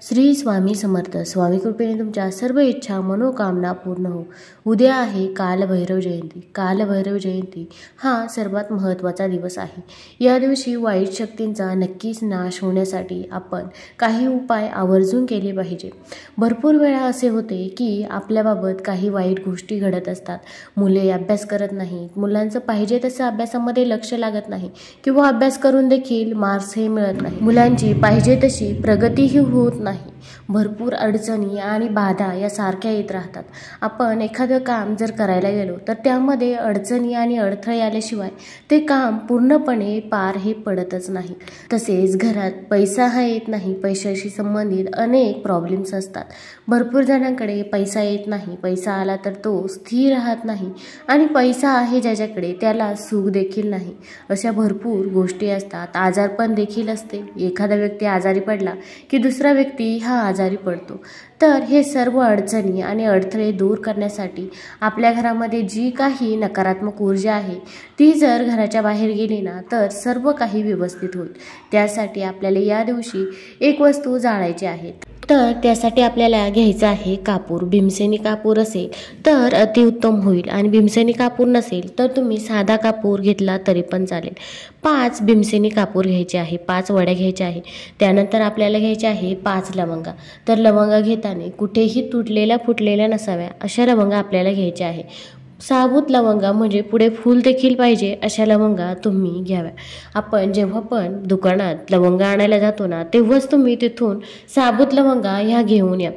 श्री स्वामी समर्थ. स्वामी कृपेने तुमच्या सर्व इच्छा मनोकामना पूर्ण हो. उद्या आहे कालभैरव जयंती. कालभैरव जयंती हा सर्वात महत्त्वाचा दिवस आहे. या दिवशी वाईट शक्तींचा नक्कीच नाश होण्यासाठी आपण काही उपाय आवर्जून केले पाहिजे. भरपूर वेळा असे होते की आपल्याबाबत काही वाईट गोष्टी घडत असतात. मुले अभ्यास करत नाहीत, मुलांचं पाहिजे तसं अभ्यासामध्ये लक्ष लागत नाही किंवा अभ्यास करून देखील मार्क्स हे मिळत नाही. मुलांची पाहिजे तशी प्रगतीही होत नाही. भरपूर अडचणी आणि बाधा यासारख्या येत राहतात. आपण एखादं काम जर करायला गेलो तर त्यामध्ये अडचणी आणि अडथळे आल्याशिवाय ते काम पूर्णपणे पार हे पडतच नाही. तसेच घरात पैसा हा येत नाही. पैशाशी संबंधित अनेक प्रॉब्लेम्स असतात. भरपूर जणांकडे पैसा येत नाही. पैसा आला तर तो स्थिर राहत नाही आणि पैसा आहे ज्याच्याकडे त्याला सुख देखील नाही. अशा भरपूर गोष्टी असतात. आजारपण देखील असते. एखादा व्यक्ती आजारी पडला की दुसरा व्यक्ती हा आजारी पडतो. तर हे सर्व अडचणी आणि अडथळे दूर करण्यासाठी आपल्या घरामध्ये जी काही नकारात्मक ऊर्जा आहे ती जर घराच्या बाहेर गेली ना तर सर्व काही व्यवस्थित होईल. त्यासाठी आपल्याला या दिवशी एक वस्तू जाळायची आहे. तर त्यासाठी आपल्याला घ्यायचं आहे कापूर. भीमसेनी कापूर असेल तर अतिउत्तम होईल आणि भीमसेनी कापूर नसेल तर तुम्ही साधा कापूर घेतला तरी पण चालेल. 5 भीमसेनी कापूर घ्यायचे आहे. 5 वड्या घ्यायच्या आहे. त्यानंतर आपल्याला घ्यायचे आहे 5 लवंगा. तर लवंगा घेताना कुठेही तुटलेल्या फुटलेल्या नसाव्या अशा लवंगा आपल्याला घ्यायच्या आहे. साबूत लवंगा म्हणजे पुढे फूल देखील पाहिजे अशा लवंगा तुम्ही घ्याव्या. आपण जेव्हा पण दुकानात लवंगा आणायला जातो ना तेव्हाच तुम्ही तिथून साबूत लवंगा ह्या घेऊन या.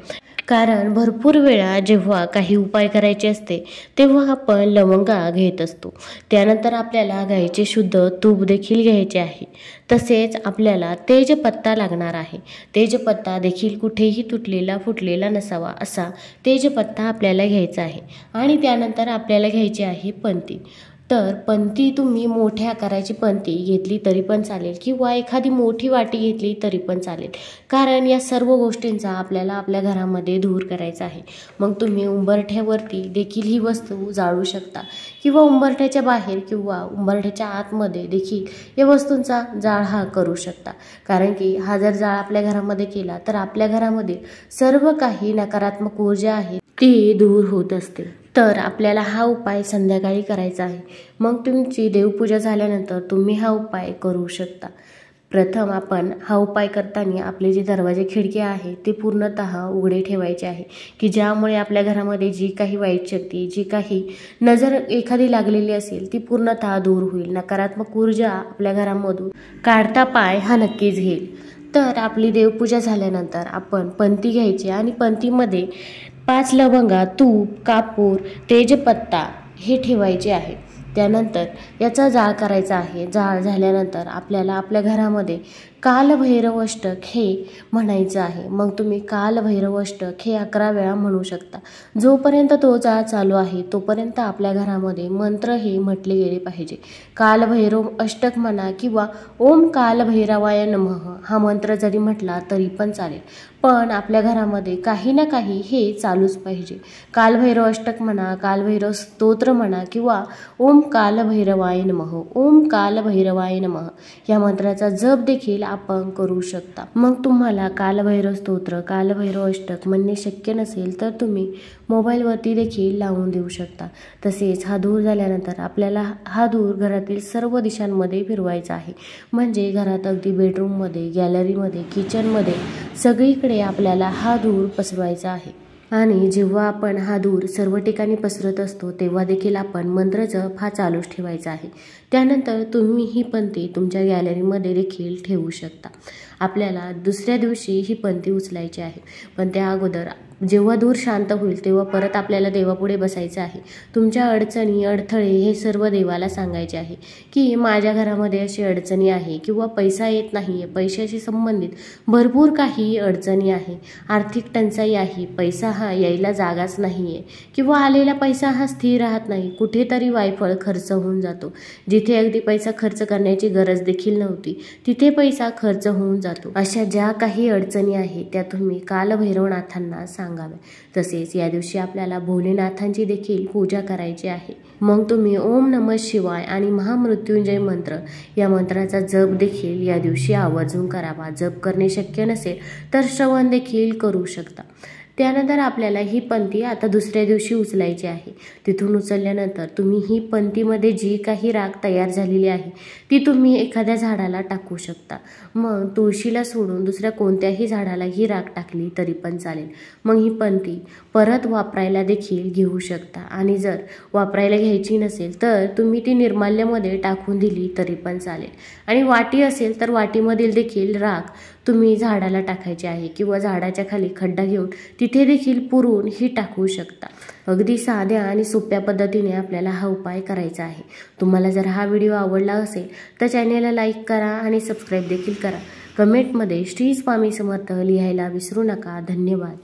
कारण भरपूर वेळा जेव्हा काही उपाय करायचे असते तेव्हा आपण लवंगा घेत असतो. त्यानंतर आपल्याला गाईचे शुद्ध तूप देखील घ्यायचे आहे. तसेच आपल्याला तेजपत्ता लागणार आहे. तेजपत्ता देखील कुठेही तुटलेला फुटलेला नसावा असा तेजपत्ता आपल्याला घ्यायचा आहे. आणि त्यानंतर आपल्याला घ्यायची आहे पंती. तर पंती तुम्ही मोठ्या आकाराची पंती घेतली तरी पण चालेल किंवा एखादी मोठी वाटी घेतली तरी पण चालेल. कारण या सर्व गोष्टींचा आपल्याला आपल्या घरामध्ये दूर करायचा आहे. मग तुम्ही उंबरठ्यावरती देखील ही वस्तू जाळू शकता किंवा उंबरठ्याच्या बाहेर किंवा उंबरठ्याच्या आतमध्ये देखील या वस्तूंचा जाळ हा करू शकता. कारण की हा जर जाळ आपल्या घरामध्ये केला तर आपल्या घरामध्ये सर्व काही नकारात्मक ऊर्जा आहे ती दूर होत असते. तर आपल्याला हा उपाय संध्याकाळी करायचा आहे. मग तुमची देवपूजा झाल्यानंतर तुम्ही हा उपाय करू शकता. प्रथम आपण हा उपाय करताना आपले जे दरवाजे खिडक्या आहे ते पूर्णतः उघडे ठेवायचे आहे की ज्यामुळे आपल्या घरामध्ये जी काही वाईट शक्ती, जी काही नजर एखादी लागलेली असेल ती पूर्णतः दूर होईल. नकारात्मक ऊर्जा आपल्या घरामधून काढता पाय हा नक्कीच घेईल. तर आपली देवपूजा झाल्यानंतर आपण पंती घ्यायची आणि पंतीमध्ये 5 लवंगा, तूप, कापूर, तेजपत्ता हे ठेवायचे आहे. त्यानंतर याचा जाळ करायचा आहे. जाळ झाल्यानंतर आपल्याला आपल्या घरामध्ये कालभैरव अष्टक हे म्हणायचं आहे. मग तुम्ही कालभैरव अष्टक हे 11 वेळा म्हणू शकता. जोपर्यंत तो जाळ चालू आहे तोपर्यंत आपल्या घरामध्ये मंत्र हे म्हटले गेले पाहिजे. कालभैरव अष्टक म्हणा किंवा ओम कालभैरवाय नमः हा मंत्र जरी म्हटला तरी पण चालेल. पण आपल्या घरामध्ये काही ना काही हे चालूच पाहिजे. कालभैरव अष्टक म्हणा, कालभैरव स्तोत्र म्हणा किंवा ओम कालभैरवाय नमः, ओम कालभैरवाय नमः या मंत्राचा जप देखील आपण करू शकता. मग तुम्हाला कालभैरव स्तोत्र, कालभैरव अष्टक म्हणणे शक्य नसेल तर तुम्ही मोबाईलवरती देखील लावून देऊ शकता. तसेच हा धूर झाल्यानंतर आपल्याला हा धूर घरातील सर्व दिशांमध्ये फिरवायचा आहे. म्हणजे घरात अगदी बेडरूममध्ये, गॅलरीमध्ये, किचनमध्ये सगळीकडे आपल्याला हा धूर पसरवायचा आहे. आणि जेव्हा आपण हा धूर सर्व ठिकाणी पसरत असतो तेव्हा देखील आपण मंत्र जप हा चालूच ठेवायचा आहे. त्यानंतर तुम्ही ही पंती तुमच्या गॅलरीमध्ये देखील ठेवू शकता. आपल्याला दुसऱ्या दिवशी ही पंती उचलायची आहे. पण त्या अगोदर जेव्हा धूर शांत होईल तेव्हा परत आपल्याला देवापुढे बसायचं आहे. तुमच्या अडचणी, अडथळे हे सर्व देवाला सांगायचे आहे की माझ्या घरामध्ये अशी अडचणी आहे किंवा पैसा येत नाही आहे, पैशाशी संबंधित भरपूर काही अडचणी आहे, आर्थिक टंचाई आहे, पैसा हा यायला जागाच नाही आहे किंवा आलेला पैसा हा स्थिर राहत नाही, कुठेतरी वायफळ खर्च होऊन जातो. जिथे अगदी पैसा खर्च करण्याची गरज देखील नव्हती तिथे पैसा खर्च होऊन जातो. जातो। अशा ज्या काही अडचणी आहेत त्या तुम्ही कालभैरवनाथांना सांगाव्या। तसेच या दिवशी आपल्याला भोलेनाथांची देखील पूजा करायची आहे। मग तुम्ही ओम नमः शिवाय आणि महामृत्युंजय मंत्र या मंत्राचा जप देखील या दिवशी आवर्जून करावा। जप करणे शक्य नसेल तर श्रवण देखील करू शकता। त्यानंतर आपल्याला ही पंथी आता दुसऱ्या दिवशी उचलायची आहे। तिथून उचलल्यानंतर तुम्ही ही पंथीमध्ये जी काही राख तयार झालेली आहे ती तुम्ही एखाद्या झाडाला टाकू शकता। मग तुळशीला सोडून दुसऱ्या कोणत्याही झाडाला ही राख टाकली तरी पण चालेल। मग ही पंथी परत वापरायला देखील घेऊ शकता आणि जर वापरायला घ्यायची नसेल तर तुम्ही ती निर्माल्यामध्ये टाकून दिली तरी पण चालेल। आणि वाटी असेल तर वाटीमधील देखील राख तुम्ही झाडाला टाकायची आहे किंवा झाडाच्या खाली खड्डा घेऊन तिथे देखील पुरून ही टाकू शकता। अगदी साध्या आणि सोप्या पद्धतीने आपल्याला हा उपाय करायचा आहे। तुम्हाला जर हा व्हिडिओ आवडला असेल तर चॅनेलला लाईक करा आणि सबस्क्राईब देखील करा। कमेंटमध्ये श्री स्वामी समर्थ लिहायला विसरू नका। धन्यवाद।